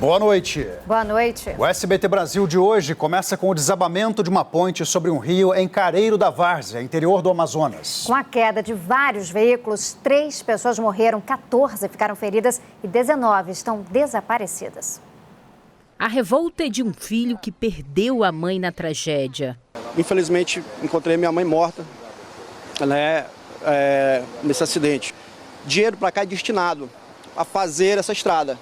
Boa noite. Boa noite. O SBT Brasil de hoje começa com o desabamento de uma ponte sobre um rio em Careiro da Várzea, interior do Amazonas. Com a queda de vários veículos, 3 pessoas morreram, 14 ficaram feridas e 19 estão desaparecidas. A revolta é de um filho que perdeu a mãe na tragédia. Infelizmente, encontrei minha mãe morta, nesse acidente. Dinheiro para cá é destinado a fazer essa estrada.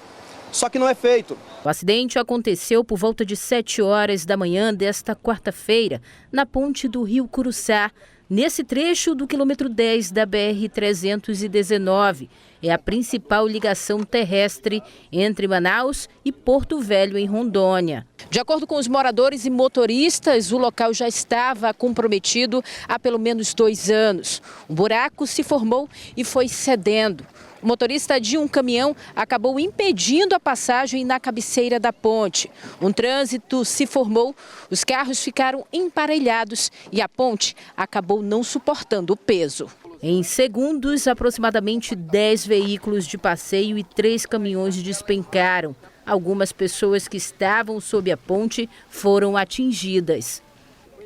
Só que não é feito. O acidente aconteceu por volta de 7 horas da manhã desta quarta-feira, na ponte do Rio Curuçá, nesse trecho do quilômetro 10 da BR-319. É a principal ligação terrestre entre Manaus e Porto Velho, em Rondônia. De acordo com os moradores e motoristas, o local já estava comprometido há pelo menos 2 anos. Um buraco se formou e foi cedendo. O motorista de um caminhão acabou impedindo a passagem na cabeceira da ponte. Um trânsito se formou, os carros ficaram emparelhados e a ponte acabou não suportando o peso. Em segundos, aproximadamente 10 veículos de passeio e 3 caminhões despencaram. Algumas pessoas que estavam sob a ponte foram atingidas.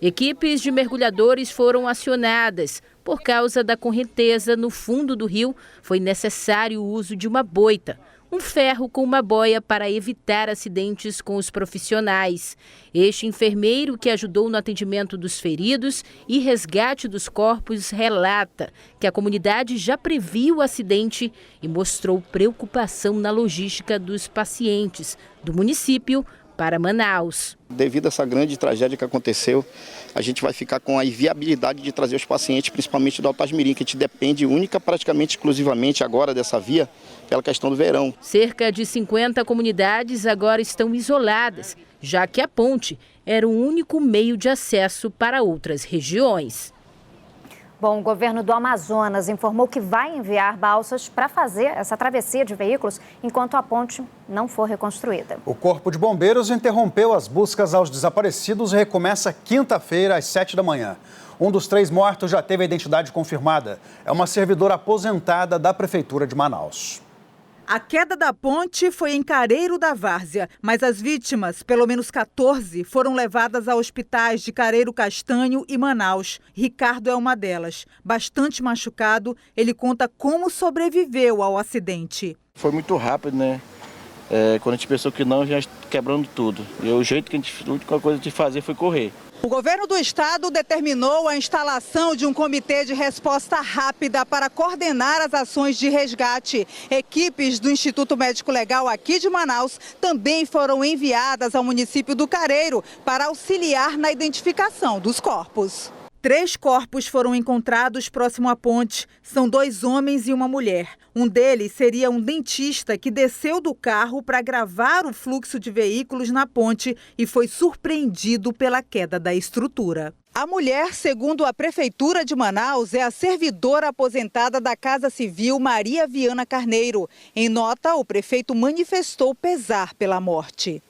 Equipes de mergulhadores foram acionadas. Por causa da correnteza no fundo do rio, foi necessário o uso de uma boita, um ferro com uma boia para evitar acidentes com os profissionais. Este enfermeiro que ajudou no atendimento dos feridos e resgate dos corpos relata que a comunidade já previu o acidente e mostrou preocupação na logística dos pacientes do município para Manaus. Devido a essa grande tragédia que aconteceu, a gente vai ficar com a inviabilidade de trazer os pacientes, principalmente do Altasmirim, que a gente depende praticamente exclusivamente agora dessa via, pela questão do verão. Cerca de 50 comunidades agora estão isoladas, já que a ponte era o único meio de acesso para outras regiões. Bom, o governo do Amazonas informou que vai enviar balsas para fazer essa travessia de veículos enquanto a ponte não for reconstruída. O Corpo de Bombeiros interrompeu as buscas aos desaparecidos e recomeça quinta-feira às 7 da manhã. Um dos 3 mortos já teve a identidade confirmada. É uma servidora aposentada da Prefeitura de Manaus. A queda da ponte foi em Careiro da Várzea, mas as vítimas, pelo menos 14, foram levadas a hospitais de Careiro Castanho e Manaus. Ricardo é uma delas. Bastante machucado, ele conta como sobreviveu ao acidente. Foi muito rápido, né? Quando a gente pensou que não, já quebrando tudo. E o jeito que a única coisa de fazer foi correr. O governo do estado determinou a instalação de um comitê de resposta rápida para coordenar as ações de resgate. Equipes do Instituto Médico Legal aqui de Manaus também foram enviadas ao município do Careiro para auxiliar na identificação dos corpos. 3 corpos foram encontrados próximo à ponte. São 2 homens e uma mulher. Um deles seria um dentista que desceu do carro para gravar o fluxo de veículos na ponte e foi surpreendido pela queda da estrutura. A mulher, segundo a Prefeitura de Manaus, é a servidora aposentada da Casa Civil Maria Viana Carneiro. Em nota, o prefeito manifestou pesar pela morte.